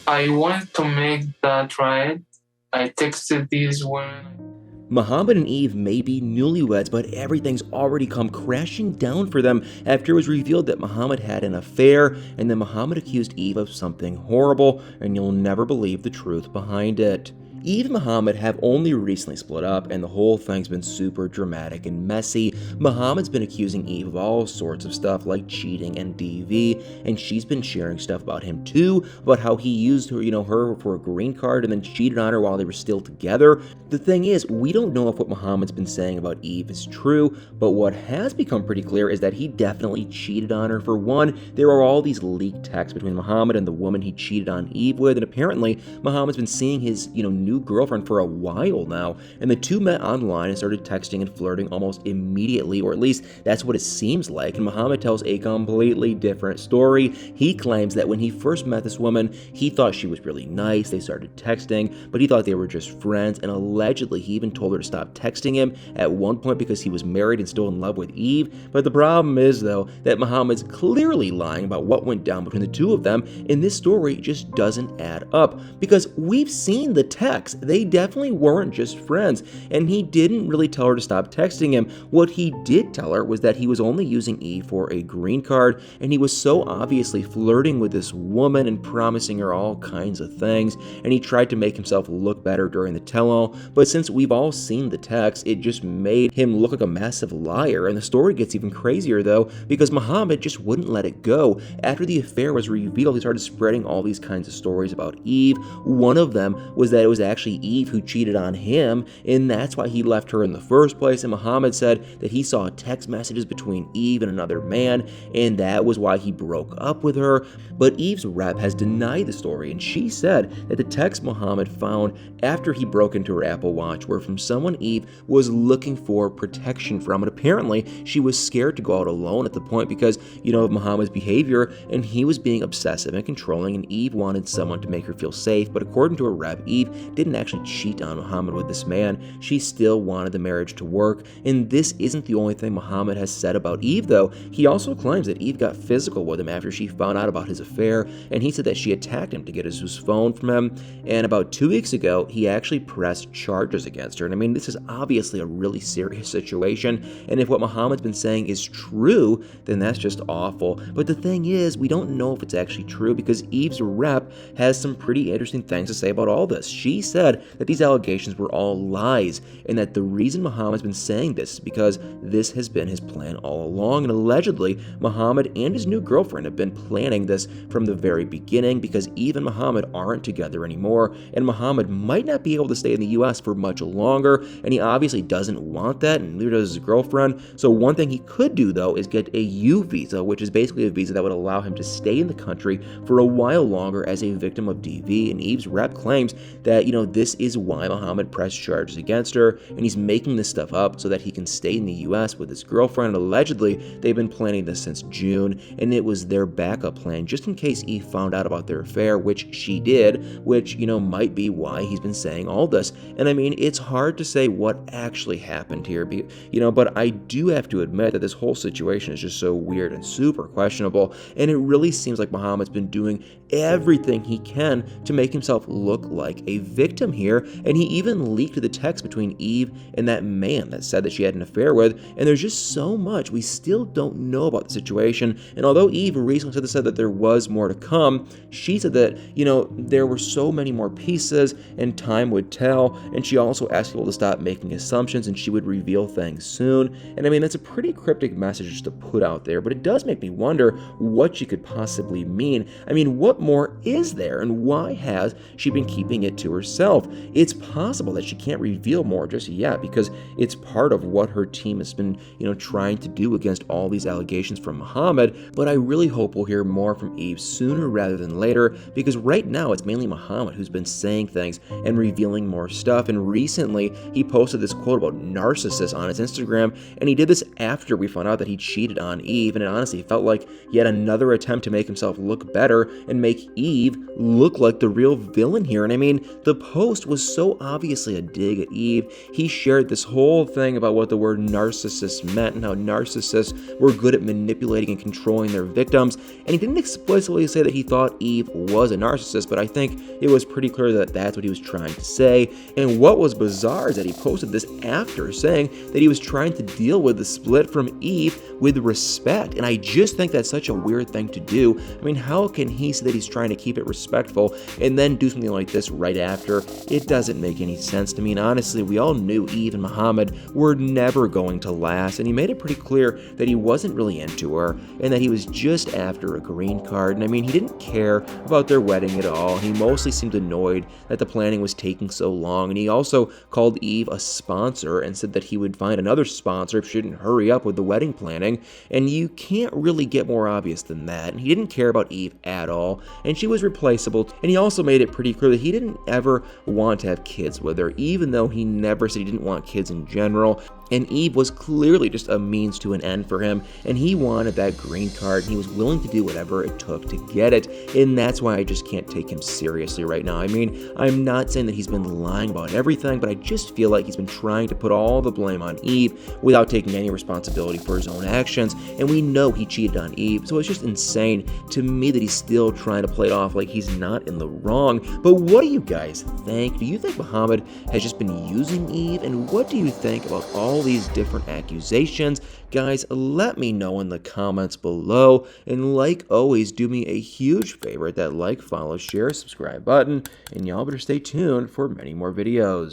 I wanted to make that right. I texted these women. Mohamed and Eve may be newlyweds, but everything's already come crashing down for them after it was revealed that Mohamed had an affair, and then Mohamed accused Eve of something horrible, and you'll never believe the truth behind it. Eve and Mohamed have only recently split up, and the whole thing's been super dramatic and messy. Mohamed's been accusing Eve of all sorts of stuff like cheating and DV, and she's been sharing stuff about him too, about how he used her, her for a green card and then cheated on her while they were still together. The thing is, we don't know if what Mohamed's been saying about Eve is true, but what has become pretty clear is that he definitely cheated on her. For one, there are all these leaked texts between Mohamed and the woman he cheated on Eve with, and apparently Mohamed's been seeing his, new girlfriend for a while now, and the two met online and started texting and flirting almost immediately, or at least that's what it seems like. And Mohamed tells a completely different story. He claims that when he first met this woman, he thought she was really nice. They started texting, but he thought they were just friends, and allegedly he even told her to stop texting him at one point because he was married and still in love with Eve. But the problem is, though, that Mohammed's clearly lying about what went down between the two of them, and this story just doesn't add up because we've seen the texts. They definitely weren't just friends, and he didn't really tell her to stop texting him. What he did tell her was that he was only using Eve for a green card, and he was so obviously flirting with this woman and promising her all kinds of things, and he tried to make himself look better during the tell-all. But since we've all seen the text, it just made him look like a massive liar. And the story gets even crazier though, because Mohamed just wouldn't let it go. After the affair was revealed, he started spreading all these kinds of stories about Eve. One of them was that it was actually Eve who cheated on him, and that's why he left her in the first place. And Mohamed said that he saw text messages between Eve and another man, and that was why he broke up with her. But Eve's rep has denied the story, and she said that the text Mohamed found after he broke into her Apple Watch were from someone Eve was looking for protection from. And apparently, she was scared to go out alone at the point because, of Mohammed's behavior, and he was being obsessive and controlling, and Eve wanted someone to make her feel safe. But according to her rep, Eve didn't actually cheat on Mohamed with this man. She still wanted the marriage to work. And this isn't the only thing Mohamed has said about Eve, though. He also claims that Eve got physical with him after she found out about his affair, and he said that she attacked him to get his phone from him. And about 2 weeks ago, he actually pressed charges against her. And I mean, this is obviously a really serious situation, and if what Mohammed's been saying is true, then that's just awful. But the thing is, we don't know if it's actually true because Eve's rep has some pretty interesting things to say about all this. She said that these allegations were all lies, and that the reason Mohammed's been saying this is because this has been his plan all along, and allegedly, Mohamed and his new girlfriend have been planning this from the very beginning because Eve and Mohamed aren't together anymore, and Mohamed might not be able to stay in the US for much longer, and he obviously doesn't want that, and neither does his girlfriend. So one thing he could do, though, is get a U visa, which is basically a visa that would allow him to stay in the country for a while longer as a victim of DV, and Eve's rep claims that, this is why Mohamed pressed charges against her, and he's making this stuff up so that he can stay in the US with his girlfriend. And allegedly, they've been planning this since June, and it was their backup plan just in case Eve found out about their affair, which she did, which, might be why he's been saying all this. And I mean, it's hard to say what actually happened here, but I do have to admit that this whole situation is just so weird and super questionable, and it really seems like Mohammed's been doing everything he can to make himself look like a victim here, and he even leaked the text between Eve and that man that said that she had an affair with, and there's just so much we still don't know about the situation. And although Eve recently said that there was more to come, she said that, there were so many more pieces and time would tell, and she also asked people to stop making assumptions and she would reveal things soon. And I mean, that's a pretty cryptic message to put out there, but it does make me wonder what she could possibly mean. I mean, what more is there, and why has she been keeping it to herself? It's possible that she can't reveal more just yet because it's part of what her team has been, trying to do against all these allegations from Mohamed, but I really hope we'll hear more from Eve sooner rather than later, because right now it's mainly Mohamed who's been saying things and revealing more stuff. And recently he posted this quote about narcissists on his Instagram, and he did this after we found out that he cheated on Eve, and it honestly felt like yet another attempt to make himself look better and make Eve look like the real villain here. And I mean, the post was so obviously a dig at Eve. He shared this whole thing about what the word narcissist meant and how narcissists were good at manipulating and controlling their victims, and he didn't explicitly say that he thought Eve was a narcissist, but I think it was pretty clear that that's what he was trying to say. And what was bizarre is that he posted this after saying that he was trying to deal with the split from Eve with respect, and I just think that's such a weird thing to do. I mean, how can he say that he's trying to keep it respectful and then do something like this right after? It doesn't make any sense to me, and honestly, we all knew Eve and Mohamed were never going to last, and he made it pretty clear that he wasn't really into her and that he was just after a green card. And I mean, he didn't care about their wedding at all. He mostly seemed annoyed that the planning was taking so long, and he also called Eve a sponsor and said that he would find another sponsor if she didn't hurry up with the wedding planning, and you can't really get more obvious than that. And he didn't care about Eve at all, and she was replaceable, and he also made it pretty clear that he didn't ever want to have kids with her, even though he never said he didn't want kids in general. And Eve was clearly just a means to an end for him, and he wanted that green card, and he was willing to do whatever it took to get it, and that's why I just can't take him seriously right now. I mean, I'm not saying that he's been lying about everything, but I just feel like he's been trying to put all the blame on Eve without taking any responsibility for his own actions, and we know he cheated on Eve, so it's just insane to me that he's still trying to play it off like he's not in the wrong. But what do you guys think? Do you think Mohamed has just been using Eve, and what do you think about all these different accusations? Guys, let me know in the comments below, and like always, do me a huge favor, that like, follow, share, subscribe button, and y'all better stay tuned for many more videos.